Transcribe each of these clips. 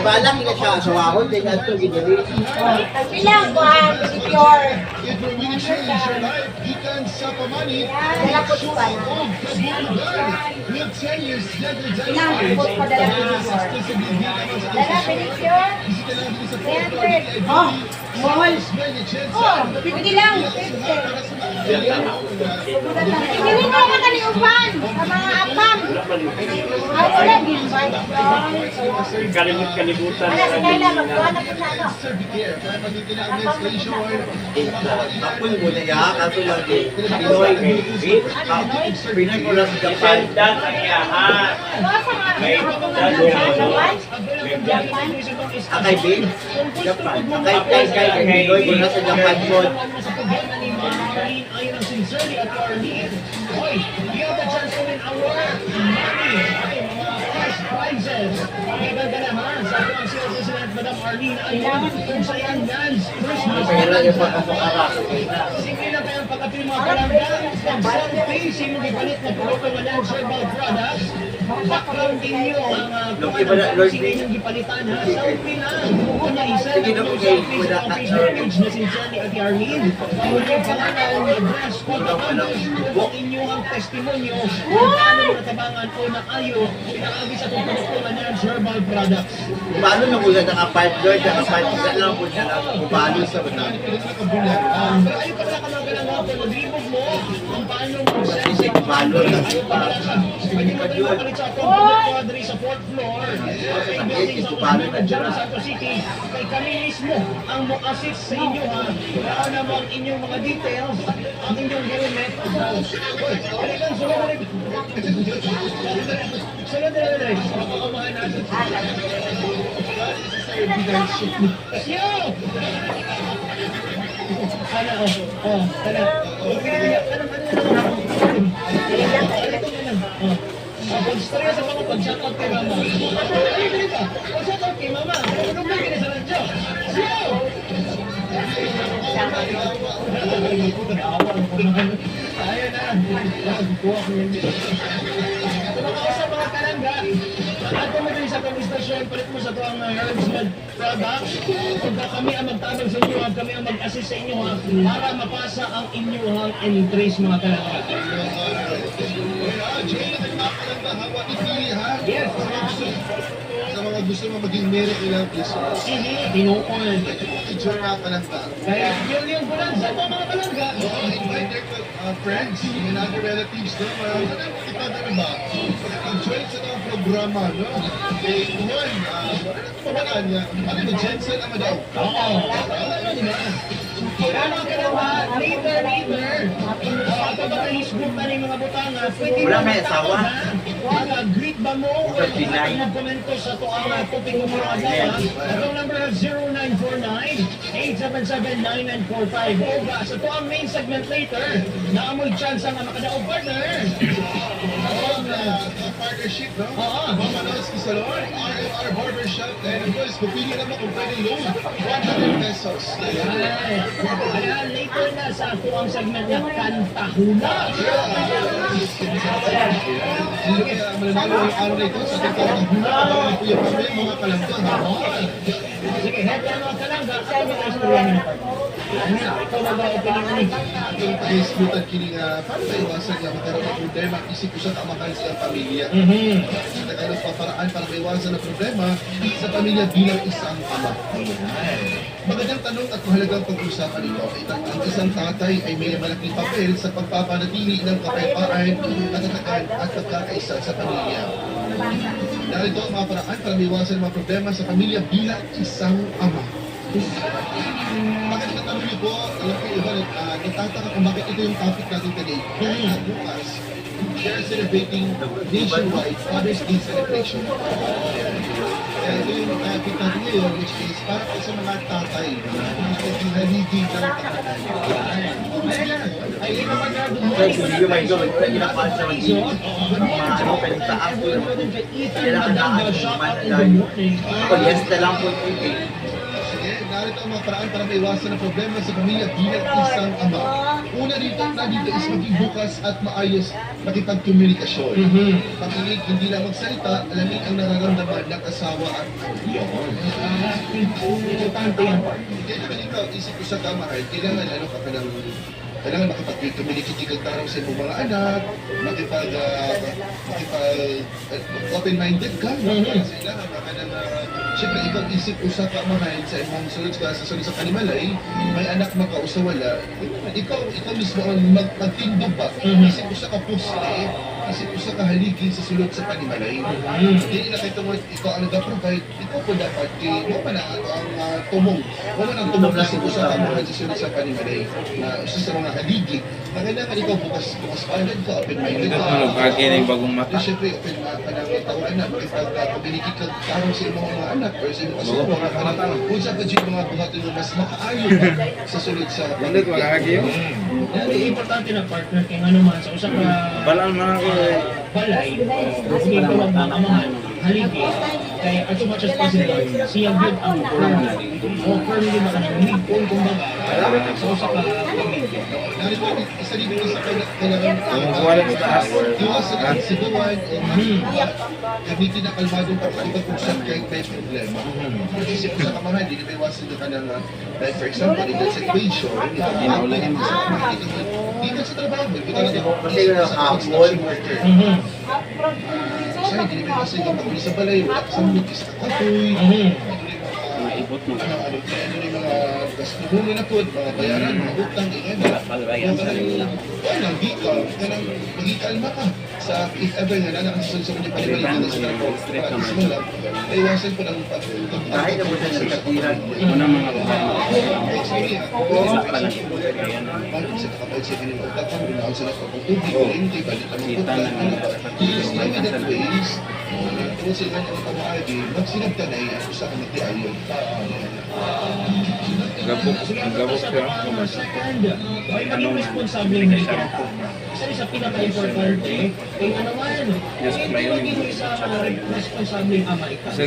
Balak na siya sa wahon, din ato ginili. Bilang ko ang pure. It will really change your life. Gikan sa pamani. Dala ko pa na. With 10 years Bilang ko pa dala pure. Dala pedicure. 300. Oh, mall. Oh, pwede lang. Hindi na naman kaniupan sa mga apam. Ay, wala din ba? Kalimutan. Wala, sige lang. Magkuha na po sa ano. Apoy mo na ya, kaso lang din. Pinoy, Pinoy ko lang sa Japan. Dan ang iyahan. Ano sa mga Japan? Akay bin, Japan. Akay Pinoy ko lang sa Japan po. Ayun ang sincerely at our need. Hoy, you have the chance to win award. Money. Ay, mga cash prizes. Maganda naman. Sabi ang sales president, Madam Arlene, ayun. Kung sa yan, Nans, Christmas. Pera yung pagkakara. Sige na kayong pagkapil mga palanggan. Pag-selfie, sino gipalit na produkto ng Nans Herbal Products. Background din nyo ang kung ano sige yung gipalitan ha. Selfie lang. Kung naisa na yung selfie sa Facebook page na sincerely at Arlene. Kung yung pangalan, address, contact number, ang inyong testimonyo kung paano mo natabangan o nakayo pinakabi sa itong produkto ng Nans Herbal Products. Paano na mula naka-partner, naka-partner lang po siya kung paano sa banal. Pero ayaw pa pala ka lang ganang hapon, mag-rebook mo kung paano mo sensing Valor na. ayaw pa pala siya. Pwede mo tayo makalit sa atong quadri sa 4th floor. Sa building sa Usman, General Santos City. Kay kami mismo ang mo-assist sa inyo ha. Kaya mo ang inyong mga details, ang inyong helmet. Kalikan, sunod. Sunod na rin. Makakamahan natin. Yo! Sana, sana. Pag-istorya sa mga pag-shoutout kay mama. Pag-shoutout kay mama. Ano ba yung sa radyo? Yo! Ayaw na. Kuha ko yun. Tumakaw sa mga kalangga. Ato mo din sa pag-istasyon, palit mo sa ito ang Herbs Med products. Kung kami ang magtabag sa inyo, kami ang mag-assist sa inyo para mapasa ang inyong entries mga kalangga. Yes. Sa mga gusto mo maging meron ilang listeners. Tinukon. Picture nga pa lang ba? Kaya yung bulan sa mga kalangga. Invite their friends and other relatives, no? Kita na ba? Enjoy sa mga programa, no? Eh, kuhan, parang niya. Ano yung Jensen naman daw? Oo. Kaya mga kalangga, later. Ito ba Facebook pa ng mga butanga? Pwede Wala mo may asawa. Greet ba mo? Mag-komento sa ito ang topic ng mga asawa. Ang number is 0949-877-9945. O ba, sa ito ang main segment later, naamoy chance ang makadaog partner. Partnership, no? Oo. Mama Nolski Salon, RMR Barbershop, and of course, pupili naman kung pwede loan, 100 pesos. Kaya later na sa ito ang segment na Kantahula. Malamalo ang araw na ito sa ating Kantahula. Ang Kuya Pamay, mga kalangga, ha? Sige, head na mga kalangga. Sabi ang istorya niyo. Ikaw mag-opening ani. Ating pag-islutan kining paano ba iwasan niya magkaroon ng problema ang isip ko sa kamakal sa pamilya. Nagkaroon pa paraan para maiwasan ang problema sa pamilya bilang isang ama. Magandang tanong at mahalagang pag-usapan ito. Ang isang tatay ay may malaking papel sa pagpapanatili ng kapayapaan at katatagan at pagkakaisa sa pamilya. Narito ang mga paraan para maiwasan ang mga problema sa pamilya bilang isang ama. Bakit natanong niyo po, alam ko iba, natataka kung bakit ito yung topic natin today. Kaya bukas, they are celebrating nationwide Father's Day celebration. Kaya ito yung topic natin ngayon, which is para po sa mga tatay na naliging ng tahanan. Ay, ito pa na doon. Kaya hindi may gawin, kaya ginapaan sa mga ano, kalintaan ko yung kailangan na ano, manalayo. Ako, yes na lang po yung narito ang mga paraan para maiwasan ang problema sa pamilya bilang isang ama. Una dito is maging bukas at maayos makipagkomunikasyon. Pakinig, hindi lang magsalita, alamin ang nararamdaman ng asawa at Importante yan. kailangan ikaw, isip ko sa kamahan, kailangan kailangan makipag-communicate ka tarong sa iyong mga anak, open-minded ka. Kailangan siyempre ikaw isip ko sa kamahan sa imong sulod sa kanimalay, may anak makausawala, ikaw mismo ang magtindog ba? Isip ko sa kapusli, isip ko sa kahaligi sa sulod sa kanimalay. Hindi na kayo tungkol ikaw ang nag-provide, ikaw po dapat mo pa na ang tumong. Mo man ang tumong isip ko sa kamahan sa sulod sa kanimalay. Na isa sa mga haligi, na kailangan ikaw bukas-palad ka, open-minded ka. Pagkakinin bagong mata. Siyempre, open ka ng tawaan na, makipag-communicate ka tarong sa iyong mga anak or sa iyong asawa. Kung sa pa mga buhatin mo, mas makaayo ka sa sulod sa Ulit, makakagi yun. Yan, importante na partner kaya nga naman sa usap na Balaan mga balay, kung ikaw ang mga amahan, haligi, kaya as much as possible, siya good ang firm. O firm din ba ka nang higpon, kumbaga, sa usap na pamilya. Isa din sa kailangan Wala sa taas. iwasan ang sigawan o gamitin ang kalmadong pagkakipag-usap kahit may problema. Isip ko sa kamahan, hindi na iwasan na ka ng, like for example, in that situation, hindi ka sa trabaho, hindi ka Kasi yun ang hapon. Kasi hindi na iwasan yung pag-uli sa balay, wala ka sa mutis na kapoy, Maipot mo. ano yung mga gastuhunan na po, mga bayaran, mga utang, Walang di ka, maging-kalma ka sa if ever nga na nakasunod sa kanyang palibalin na sa trabaho, practice mo lang, iwasan ko ng Kahit na mo siya nagkatiran. Ito na mga babae. Bakit sa kakapag sa kanila utak ka, rinaan sila pa kung tubig, hindi, balik ang mga utak, use evident ways, kung sila ang pamaagi, magsinagta na iya, kung saan nagtiayon. Gabok. Gabok siya. Sa kanda, may maging responsable ng higpon. Isa sa pinaka-importante, kaya nga naman, maging isang responsable ama ikaw. Kasi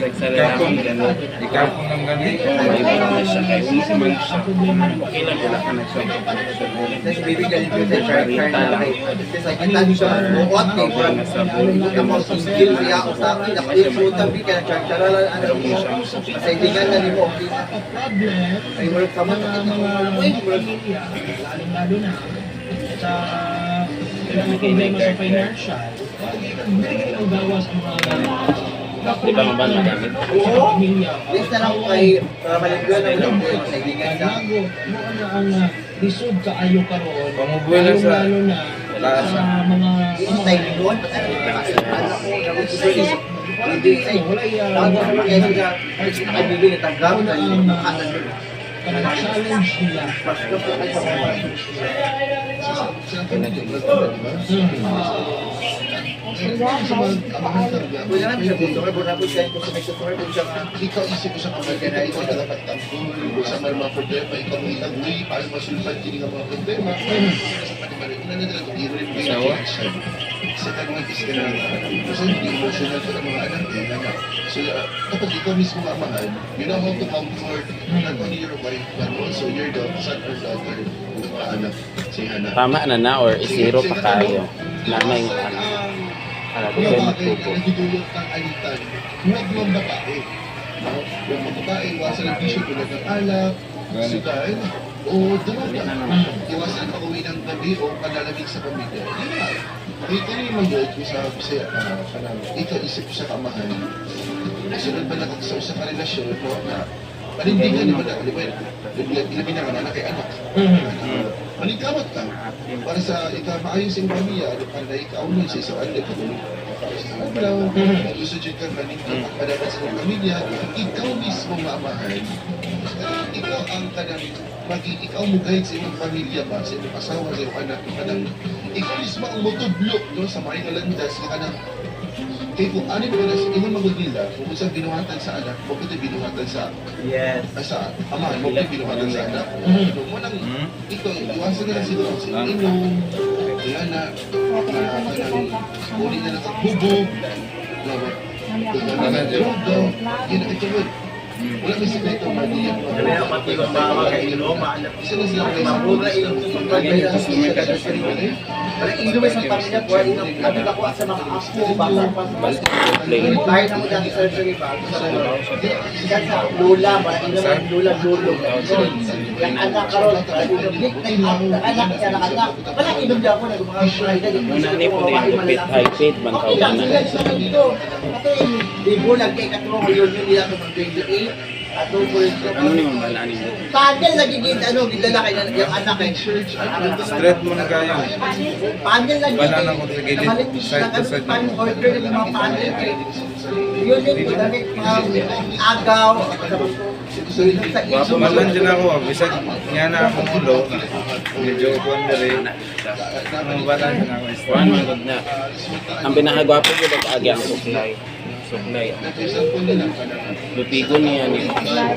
ikaw kung nang ganito. Ang problema ng Kailan wala ka nagsabi. Tapos bibigyan ko sa charter na kasi kita siya buot ni mo skill siya ako sa akin nakalimutan bi kaya charter ano sa hindi nga na mo okay na problem ay wala ka man mga pamilya, lalong-lalo na sa kailangan kayo sa financial, binigyan ng gawas ang mga Di ba nga ba nagamit? oo yes na lang kay para maligyan na lang po sa kaibigan sa Bago, ano ang lisod ka ayo karon, Pamubuhay lang sa lalo na lasa. sa mga stay ni doon kasi anak ko nagsusulis hindi say wala tago na kaya sila kaibigan na tanggap na yung makasal challenge nila. basta po ay pamamahay Sila ka nagtiayon, di ba? Sa mga kamahan talaga, wala namin sa gusto kaya bunabot kayo kung sa may customer kung siya ikaw isip ko sa pamilya, ikaw na dapat tampol sa mga problema, ikaw ang itagwi, paano masulpan kini nga mga problema. Sa panimali, una na talaga, hindi rin may reaction. Sa kanong is ka na, kasi hindi emotional pa ng mga anak, So, kapag ikaw mismo amahan, you know how to comfort not only your wife, but also your son or daughter, yung mga anak, si Hannah. Tama na or isiro pa kayo. Lama yung anak. Para di kayo Mga bagay na magtupo. nagdudulot ng alitan, huwag mong babae. Huwag mong babae, iwasan ang bisyo tulad ng alak, sugal, o dalaga. Iwasan ang pag-uwi ng gabi o panalamig sa pamilya. Yun nga. Ito yung mag-good ko sa ikaw isip ko sa kamahan. Sunod ba na sa usap ka relasyon, no, na panindigan naman na, ilabi na ka na kay anak. Manigkamot ka. Para sa ikaw maayos yung pamilya, para na ikaw nun sa isang anak ko. Sa adlaw, malusudyan ka manigkamot para sa isang pamilya, ikaw mismo maamahan. Ikaw ang kanang ikaw mo guide sa iyong pamilya ba, sa iyong asawa, sa iyong anak, ikaw mismo ang mutudlo no, sa mga landas na kanang kaya kung ano ba na imong magudila, kung saan binuhatan sa anak, bakit ito binuhatan sa yes sa ama, bakit binuhatan sa anak. Kung mo nang ito, iwasan na lang siguro sa inom, kaya na, uli na nakakubog, yun na ito, Wala may sikreto ang pamilya. Kaya ako pati yung mga kailo, maalam. Isa na sila may Mabura yung pagkaya sa mga kadasiri. Parang inuwi sa pamilya ko, abi ako sa mga apo, bata pa. Kahit ako dati surgery pa. Kasi sa lula, parang inuwi lula, lulo. Yung anak karon, parang inuwi na anak niya, anak. Parang inuwi ako, mga Muna ni po din lupit high faith man okay lang, sila sa dito. Kasi ibulag kay katrong yun nila sa 28. At doon po rin. Ano ni mong balaan mo? Panel nagiging gidala kay yung anak kay Straight mo na kaya. panel nagiging. Wala na ko sa gilid. Side to side. Pan order ng mga panel kay yun yung damit mga agaw. Malan dyan ako, bisag nga na akong ulo. Medyo kuwan na rin. Ang balan dyan ako. Kuan man gud na. Ang pinakagwapo ko agi ang supply. Supply. Lupigon niya ni.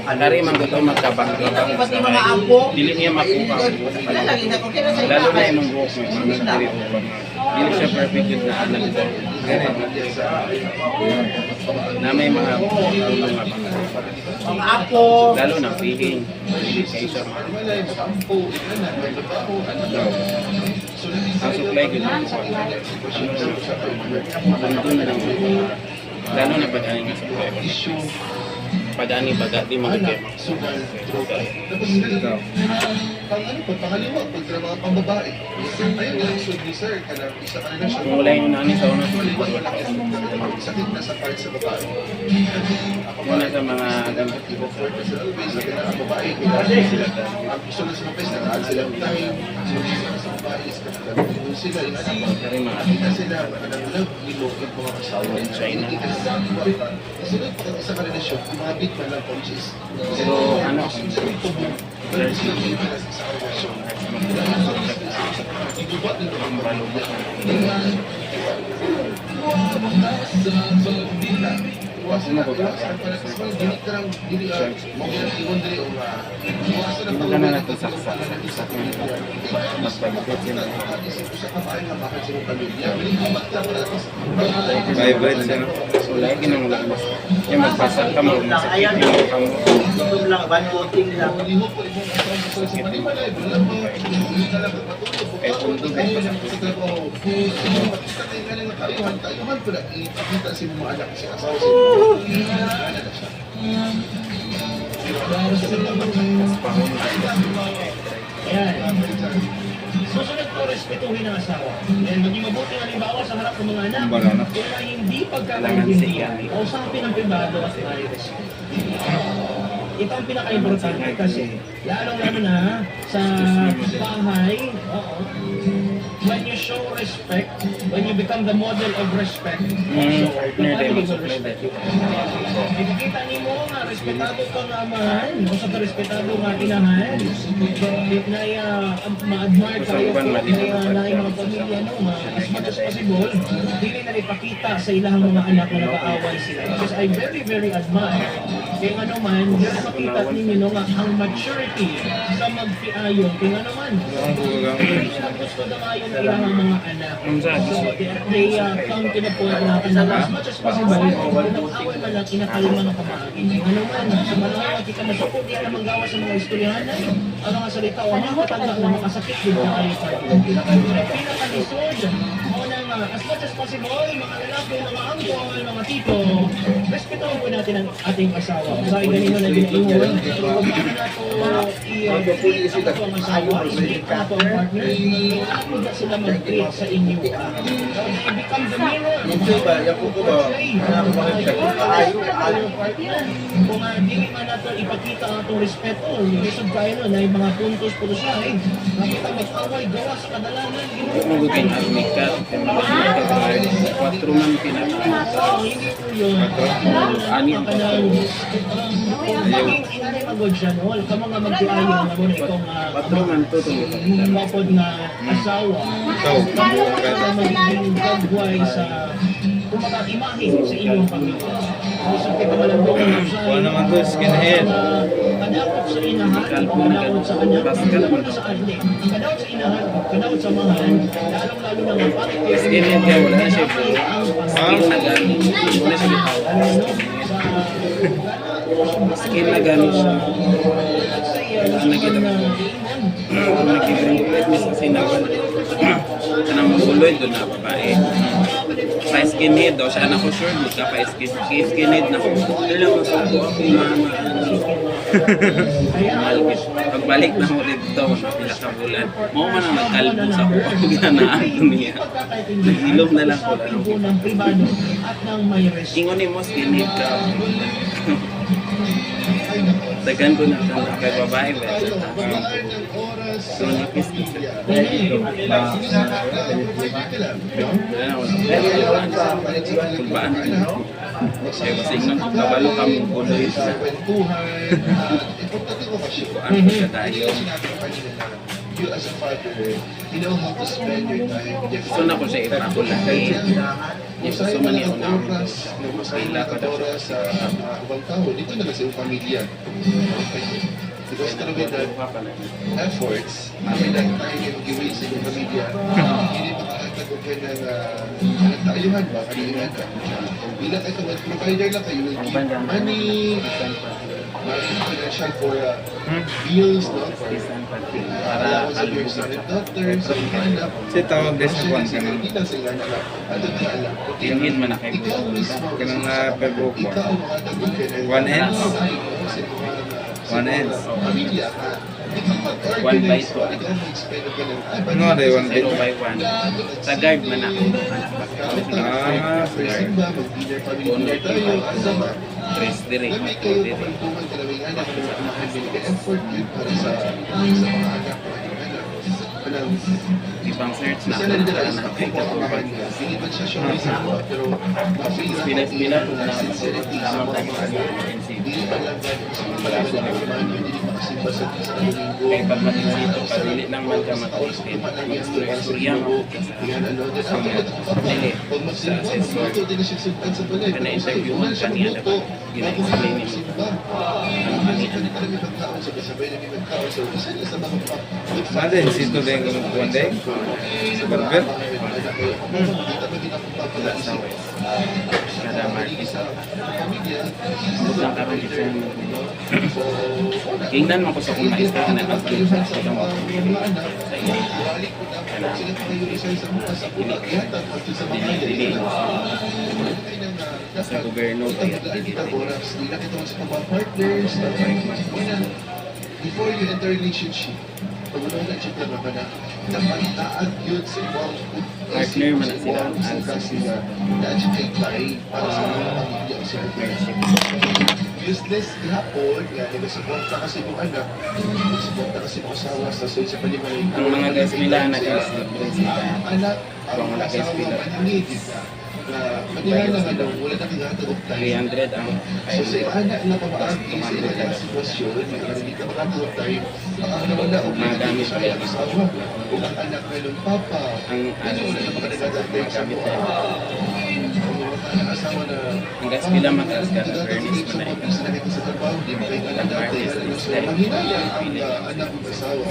Dari man gud magkabang-kabang. Pati mga apo. Dili niya makuha. Wala lang ina ko kaya sa Lalo na yung buhok mo, mga diri ko. Dili siya perfect yun na anak ko. Na may mga mga mga apo. lalo na feeling. Dili kayo siya ang supply ko lang po. Andun lang. Lalo na pag-ani nga supply ko. Pag-ani baga, di magkaya. Tapos ganito, pang ano po, pangaliwa, pag mga pambabae. Ayun lang, so sir, isa ka na siya. Kung wala yung nani sa unang Sakit na sa part sa babae. muna sa mga gamit. Sakit na ang babae. Ang gusto na sa mga nakaan sila ng time. So, sa babae, sila, Dari mga kita sila, nag-love, nilokit mga kasawa. In China. Kita sila, sunod pa sa relasyon, umabit man lang po, which is, So, ano? pero sila pinipila sa relasyon. Igubat nito ang balubot. Iwasan na ko ba? Dili ka lang, dili ka, iwan dili o Magkano na ito sa mas pagkakit sila. Vibrate siya, no? So, lagi na mga mas. Yung magpasal ka, magmasakit yung mga kamo. Ito lang ban coating lang. Kaya punto ba? Kayuhan ko na ipakita si mga anak si asawa si Ayan. Susunod po, respetuhin ang asawa. Yan, maging mabuting halimbawa sa harap ng mga anak. Kumbaga, no? Kaya na hindi pagkakaintindihan. Kausapin ang pribado at may respeto. Ito ang pinaka-importante kasi lalong-lalo na sa bahay, when you show respect, when you become the model of respect, Partner din, magiging mag-supply respect. dahil. Ikikita niyo mo nga, respetado ka nga amahan, o sa respetado nga inahan, na ma-admire tayo po, na yung mga pamilya, no, as much as possible, hindi na ipakita sa ilang mga anak na nag-aaway sila. Because I very, very admire, kaya nga naman, hindi makita ninyo no, nga, ang maturity sa magpiayon, kaya nga naman, gusto na kayo ng ilang mga anak. So, they come to the point na as much as possible, nag-away man lang, inakalma ng pamahagi. Ano man, sa malawa, kita na sa puti na manggawa sa mga istoryahan na ang mga salita o mga katanda na makasakit din na kayo sa pinakalisod, o nang as much as possible, mga lalaki, mga angkol, mga tito, respetuhin po natin ang ating asawa. Dahil ganito na ginaiwan, huwag na i-treat ang asawa, i-treat ang partner, huwag na sila mag-treat sa inyo. They become the mirror. Yung po ba? Kung hindi man natin ipakita ang atong respeto, lisod kayo nun, na yung mga puntos po siya, nakita mag-away, gawa sa kadalanan, Magutin ang makeup. 4 man pinaka. hindi po yun. Anim Ka na, maging inanimagod siya, no? Ka mga mag-iayon na mo na itong 4 man to mapod na asawa. Kaya magiging gagway sa kumbaga imahe sa inyong pamilya. Gusto kita walang doon sa Kuha naman to, skinhead. kadawat sa inahan, kadawat sa anak, kadawat sa anak, kadawat sa inahan, kadawat sa mahan, lalong-lalo na mga pati. Skinhead kaya wala na siya po. Skin na gani. Wala siya bitaw. Skin na gano'n siya. Nagkita mo sa sinawan. Kanang maguloy doon na babae. Sa skinhead daw, siya na ko sure, ka pa skinhead na ko. Dala ko sa ako mama. Malgit. Pagbalik na mo dito, pila ka bulan. Mao man ang nagkalbo sa ko. Ganaan ko niya. Nagilom na lang ko. ng pribado at ng may respeto. Ingon ni mo skinhead ka. Tagan ko na kay babae ba? So, nakis ko siya. Kulbaan. Kaya kasi nga, kabalo kami kuloy sa kuan ko siya tayo. You as a father, you know how to spend your time. Gusto na ko siya ipakulahi. Gusto man niya una. Oras, masaya ka oras sa ibang tao. Dito na kasi yung pamilya. Because talaga that efforts, kailan tayo yung giwin sa iyong pamilya, hindi makakatag ko kayo ng taayuhan ba? Kanilihan ka. Bilang ito, provider lang kayo, will give money, financial for bills, no? For allowance of your son and daughter, sa mga anak. Kasi tawag din sa kwan ka Hindi lang sila anak. Ano na alam? Tingin man na kay Ikaw mismo. Kanang na-pagbuko. Ikaw ang makatagod ka ng One ends? One ends. Pamilya ka. Ikaw mag-organize. 1 by 2. Ikaw mag-spend ka ng Ano na yung 0 by 1. Sa guard man ako. Simba, mag-dinner family tayo. Asama. Tres dire. Kami kayo pagpuntungan ka namin anak na makakabili ka effort yun para sa mga anak. Anong Ibang search na isa ako na nila na is nakay ako ka pa hindi ba siya siya may sawa pero ma-feel ako Bilas-bilas kung ang na sincerity sa mga anak. Hindi pa lang gano'n sa mga malaman na kumain hindi makasimba sa Domingo. kay pag matisito pag dili lang man ka mag-open mag-istorya mo Yan ano, then after that, Dili. pag magsimba, magluto din na siya suntan sa balay. Kana interview Kung man siya kaniya magluto, dapat gina-explain ni mo. magsimba. Kasi kami talaga magkaon sa kasabay na magkaon. So, isa na sa mga Ada yung sito din kung kuwan din. Sa barber. Kada market butang ka rin isa kingdan mo ko sa kung mais ka na mag-give sa mo sa iyo dili sa gobyerno kaya before you enter a relationship, pag unahan siya na ba na napagtaan yun sa ibang Partner man na sila. sila na siya kay Tay para sa mga pamilya sa useless ihapon nga nagsuporta kasi yung anak nagsuporta kasi yung asawa sa soy sa palimalay ang mga guys nila na guys anak ang mga guys asawa nila maningid na maningid na nga daw wala na kinatagok tayo 300 ang so sa iyo anak na pamaagi sa ilang sitwasyon may hindi ka makatagok tayo ang nawala o Mga gamit sa pa yan. asawa o ang anak na ng papa ang ano wala na makadagatay sa gamit mga ang asawa na ang guys nila mataas ka na fairness mo na ikaw sa nakita sa trabaho, di ba kayo dati, so mahinaya ang anak ng asawa.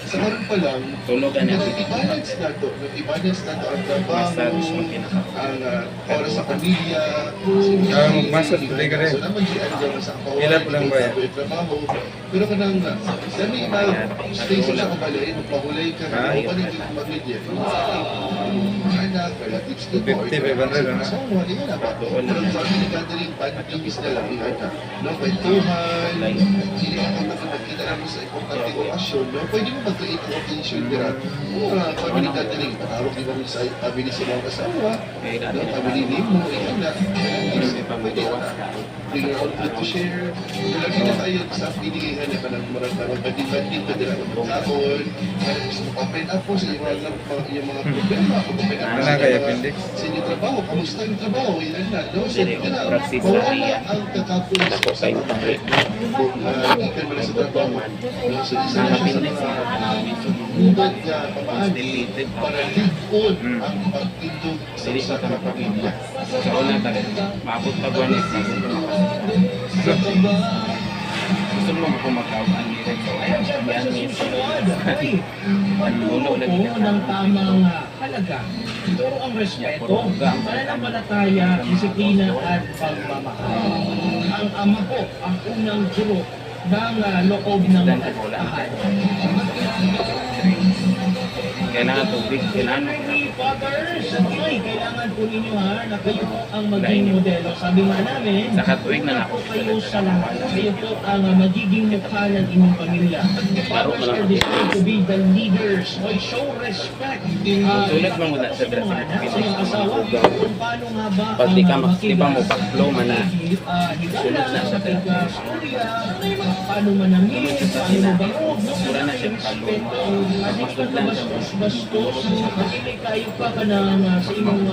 Sa karoon pa lang, Tulogan niya. i-balance na to. I-balance na to ang trabaho, Massage mo pinaka. ang oras sa pamilya. Mag-massage tuloy ka rin. So naman siya ang sa kawalan. Ilan po lang ba yan? Trabaho. Pero kanang dami na station sa kabalay, magpahulay ka na, Ah, o panig yung pamilya. Anak, relatives ko. 50, 500, ano? Asawa, yun na ba? Pero family gathering, panibis na lang, yun na. No, kwentuhan, hindi ako nakakita namin sa importante okasyon, no? Pwede mo mag-create ng occasion nila. Family gathering, patawag di ba mo sa family sa mga asawa, no? Family name mo, yun na. Pwede na. Bring out food to share. Lagi na tayo sa pinihingan na parang maramdaman. Banding-banding ka nila ng kaon. Gusto mo open up po sa yung mga problema. Open up Ano kaya appendix? sa inyong trabaho. Kamusta yung trabaho? Ilan na. No? So, Dili, yun na. practice Mawala sa iya. ang kakapon Ako sa kay bahay. Kung ikan mo na sa trabaho. No? So, isa na siya sa mga hudod na pamaagi para ligon ang pagtindog sa Dili usa sa ka pamilya. sa una talaga maabot pa buwan gusto gusto mo kung magkawaan nila so Ayan siya pa yan sa is susunod. Ay, magturo po ng tamang halaga. Ituro ang respeto, pananampalataya, disiplina at pagmamahal. Ang ama po ang unang guro ng loob ng tahanan. kailangan tubig, kailangan Heavenly Fathers, ay, kailangan po ninyo na kayo po ang maging modelo. Sabi nga namin, Saka tuwing na po kayo sa lahat. Kayo po ang magiging mukha ng inyong pamilya. Fathers are designed to be the leaders. Show respect. Sulit mo muna sa dress. Sa iyong asawa, kung paano nga ba Pag di pa mo pag-flow man na higala, pagka-storya, paano manamit, paano mabangog, Sura na siya pag-flow. Adik ka na bastos, makinig kayo pa ka ng sa imong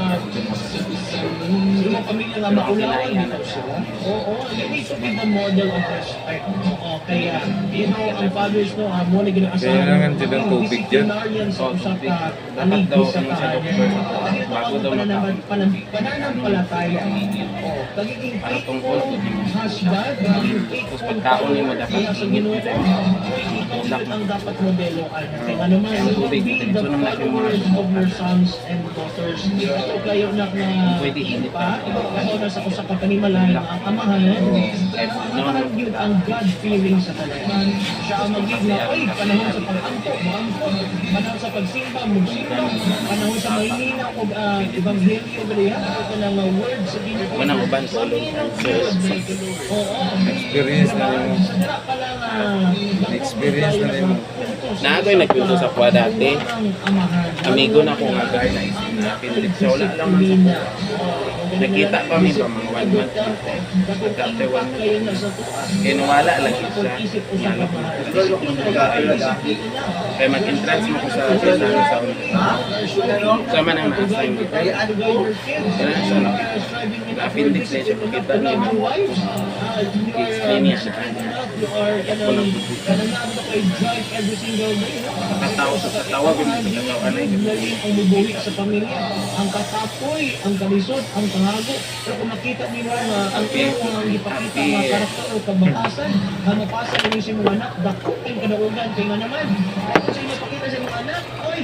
pamilya nga maulawan dito sila. Oo, you need to be the model of respect. Oo, kaya, ang fathers, mo na ginaasahan. Kailangan silang tubig dyan. Disciplinarian sa usap ka, Dapat daw sa ano sa doktor, bago daw pananampalataya. Oo, pagiging Para faithful tungkol sa husband, pagiging Tapos faithful pagkaon mo dapat kaya sa Ginoo, ikaw ang dapat modeloan. Kaya naman, Tubig, be the followers of your sons and daughters. Ikaw kayo na Pwede init pa, ikaw na sa usa ka panimalay na ang amahan, parang yun ang God-fearing sa kanya. Siya ang magiging na, ay, panahon sa pag-angko, mo-angko, panahon sa pagsimba, magsimba, panahon sa mahihina, o ebanghelyo, ito ka ng word sa Ginoo. Manang uban sa Oo. Experience na rin mo. Experience na rin mo. Naagoy nagpunto sa kuwa dati. Amigo na ko nga guy na pinilip siya. Wala lang man sa kuwa. Nakita pa mi pa mga 1 month. After 1 month. Kinuwala lagi siya. Kaya mag-entrance mo ko sa Pisano sa Sa man ang na-assign mo. Kaya siya na-appendix na siya. Pagkita niya. Explain niya siya. Ako lang Katawa sa katawa, binigyan na ang bubuhi sa pamilya, ang katapoy, ang kalisod, ang kahago. Pero kung makita nila nga ang ang ipakita nga karakter o kabatasan, ang mapasa ng isang mga anak, dakutin kadaugan, kaya nga naman. Kung sa inyo pakita sa mga anak, oy,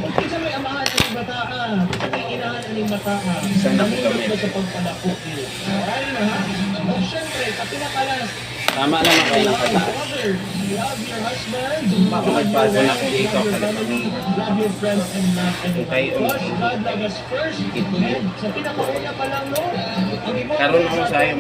kung kinsa may amahan ang bataa, kung may inahan ang bataa, namunod na sa pagpadako nila. Ay na ha? O syempre, sa pinakalas, Tama lang ang kayo ng kata. Father, love your husband, Magpasa na love si ikaw your family, love your friends, and love everyone. Okay, Because God love us first. And sa pinakauna pa lang, no? Ang ibang Karoon ako sa iyo.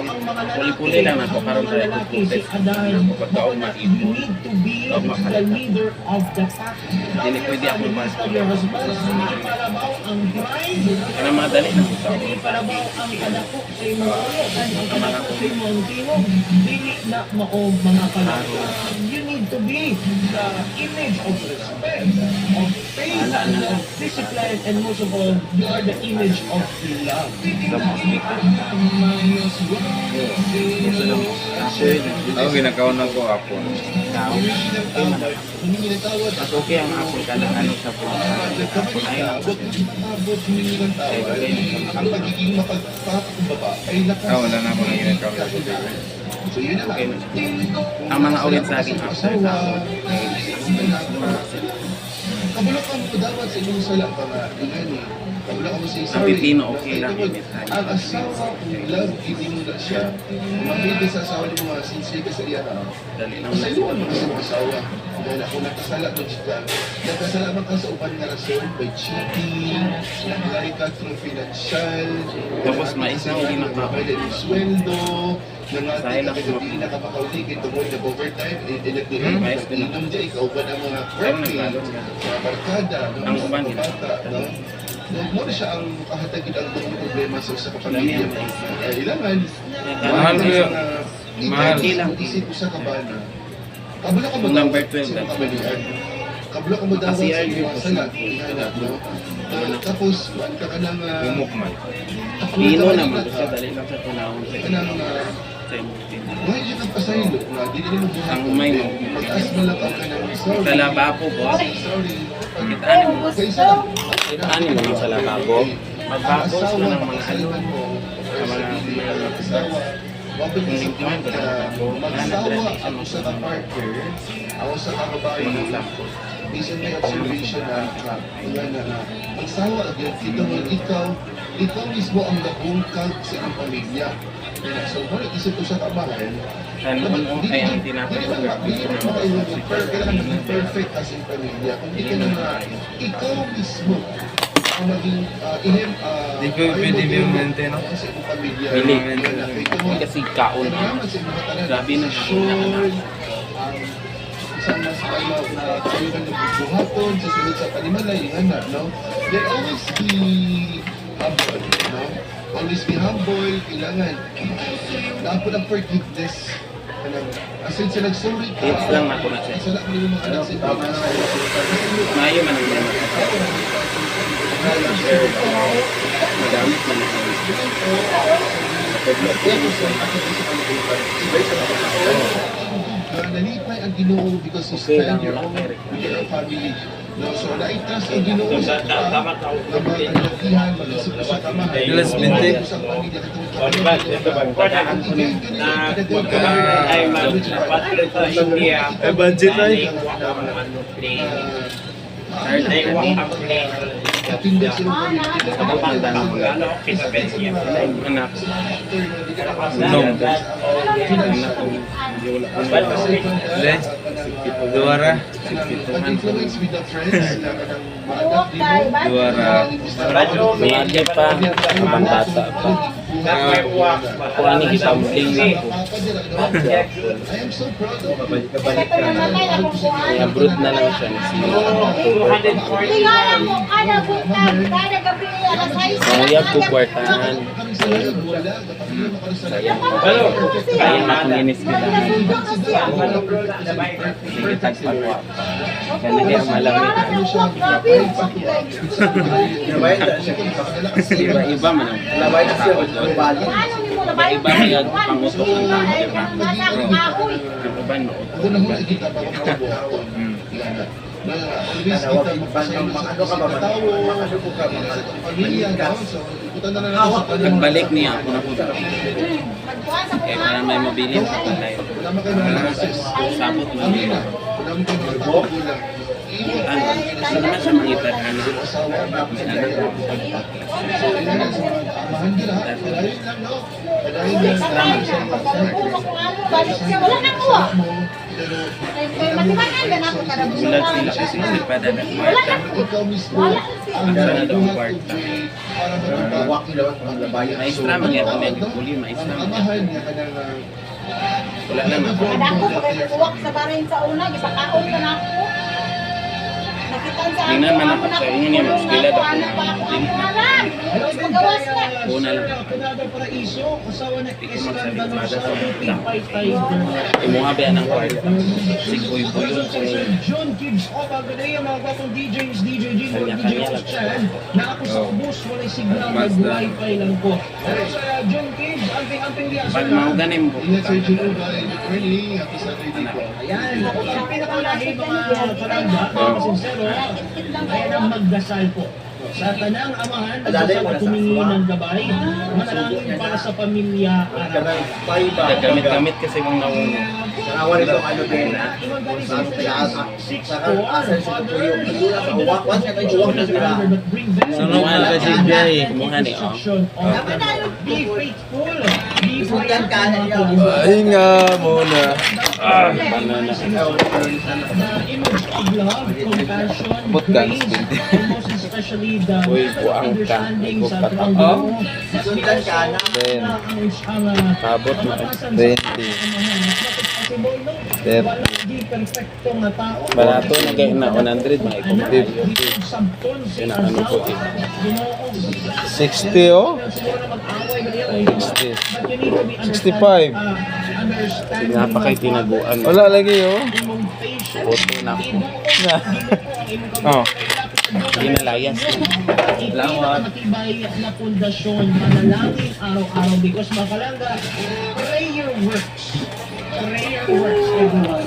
ang mga lalaki, Puli-puli lang ako. Karoon ang mga sa iyo. lalaki, si Adan, Pagkaon you maipon. need to be the leader of the pack. Hindi pwede ako mas. Love your husband, hindi palabaw ang bride, Kaya madali na sa hindi palabaw ang kadako sa imong ulo, ang kadako sa imong timo, dili na mao mga kalaro. You need to be the image of respect, of faith, of discipline, and most of all, you are the image of love. Ako ginakaon ko ako. Mas okay ang apple ka ng ano sa puno. Apple ay lang. Ang pagiging mapagpapakumbaba ay Wala na ako nang ginakaon ko. So yun na lang. Ang mga ulit sa akin after Asawa, kabulok ang mo dapat sa inyong sala pa nga. Kabulok ang mo sa Ang pipino, okay lang. Ang asawa kung love, hindi mo na siya. Mabili sa asawa ni mga sincere ka sa iya na. Dali lang. Masaluan mo sa mga asawa. Dahil ako nakasala mo siya. Nakasala man ka sa upan nga rason by cheating, nakalari ka through financial, Tapos mais na hindi nakaka- Pwede yung sweldo, nangati Dahil ka ako kasi hindi nakapakauli kay tungkol na overtime, nag-inom Mais din nag-inom dyan, ikaw ba ang mga Pero workmate, naglalo. mga barkada, Ang mga uban, bata, no? Mo na siya ang kahatagid ang tungkol problema sa usa ka Dami pamilya. ang Ilangan, Mahal ko yun. Mahal. Lang. isip usa ka ba na kabula ka mo Kung number dapat 12 sa mga lang. kabalian. Kabula ka mo dapat Kasi sa argue mga ko sala, ihanap, no? Tapos, kuhaan ka ka ng Umok man. Lino naman. Gusto dali lang sa tunahon sa ka ng sa emotin. why dyan ang pasaylo na di mo buhat. Ang umay mo. Pag-as mo lang ka ng sorry. Sa lababo, boss. Sorry. Kitaan mo. Kaysa lang. Kitaan mo sa lababo. Magbabos mo ng mga ano. Sa Sa mga asawa, Mabilis magsawa ako sa partner, ako sa kababae, based on my observation na magsawa agad, ikaw mismo ang nabungkag sa iyong pamilya. So, isip ko sa kamahan, Ano ay ang tinapay ko. kailangan maging perfect as in pamilya. Kung di ka na ikaw mismo ang maging Di ko pwede yung maintain, no? sa iyong pamilya. Bili. Hindi Kasi kaon. Grabe na. isang mas ayaw na kayo na nagbubuhaton sa sunod sa panimalay, na, no? Then always be humble, no? Always be humble, kailangan. Naapod ang forgiveness. As in, sa nagsorry ka, Hits lang ako na siya. Sana ko yung mga anak sa iba. Mayo man ang naman. Magamit man ang Nalipay ang Ginoo because you spend your own with your family. No, so na-trust ang Ginoo sa kita, na magkalakihan, mag-isip ko sa kamahan. Ilas binti. Sa pamilya, Ay, budget na eh. Katindig silang anak. Hindi. Duwara. influence with the friends na Buwak tayo, ba? Duwara. Mayagi pa. Abang bata pa. Kung ano isambling na po. I am so proud of you. Ito namatay na kung kuhaan. Kaya brood na lang siya. Tingnan mo, kada buntag, kada gabi, alas 6. Sayang po kwartahan. Kami sa lahat, wala. Kapag mo sa Kaya Kaya makulinis kita. Nagitag Nagitag pa po. Kaya nagyang malamig. Nabayad na siya. Iba-iba man ang Nabayad na siya. Bali. iba niya pangutok ng tao. Diba? Ang iba noon. Ako na muna kita pa ako mabuhaton. Always kita magpasayang sa Ano ka ba? tao, Makasuko ka ba? sa pamilya, no? So, ikutan na natin sa pamilya. Pagbalik niya ako na po. Kaya para may mabili ako tayo. Wala mo kayo mga process. Sabot mo Amin na. niya. Wala mo kayo mga tao kulang. Ano? Gusto naman siya mangitadhan. Asawa na. So, yun na sa mga amahan nila. Kadahin lang, no? Kadahin lang. Wala na ko. Pero, Matibakan ba na ako kada Sulat sila kasi sinipada na Wala na kumarta. ko. ikaw mismo Wala ang Sana daw nagbuhat kwarta. para matupad. Wak nila ang labayan. Maestra, mangyari na yung puli. Maestra, Ang mangyari. amahan niya kanang Wala lang ako. Kada ako pagkukuwak sa barin sa una, ipakaon ka na ako. Nakitaan sa Tingnan man ako sa inyo niya, mas kilad ako. Ano pa ako ang pangalan? Magawas na. Una lang. Pinado Paraiso, asawa na Hindi ko magsabi Escandalo para sa sa Lupipay Tiger. Imuha ba ng kwarta? Siguy-buy yun kung John Gibbs, good day ang mga batong DJs, DJ Jim, DJ Kanya-kanya lang. Chan, na ako sa ubos, walay signal, mag-wifi lang po. Pero sa John Gibbs, amping-amping liya pag mauganim po. ingat sa Genova and early happy Saturday po. Ayan, ang pinakalahi mga kalanda, mga sincero, ayan ang magdasal po. Sa tanang amahan, magdasal at humingi ng gabay, manalangin para sa pamilya araw-araw. Gamit-gamit kasi kung naungo. Nakawa nito ano din na. Sa asal sa tuyo. Sa uwak. Once ka tayo uwak na sila. Sunog na kasi Jay. Imuha ni oh. Be faithful. Be Sundan ka na niya. Hinga muna. Banana. The image of love, compassion, Podcast grace, din. and most especially the Uy, buang ka. understanding sa May ating bukata. Ginoo. Sundan ka na. Then, Abot mo. 30. Wala di perfecto nga tao. Barato na kayo na 100 mga i-compare. Yun ang ano po eh. 60 oh. 65. Napakay tinaguan. Wala lagi oh. Photo na ako. Oh. Hindi nalayas. Salamat. Matibay na pundasyon, manalangin araw-araw because makalangga, prayer works. Prayer works, everyone.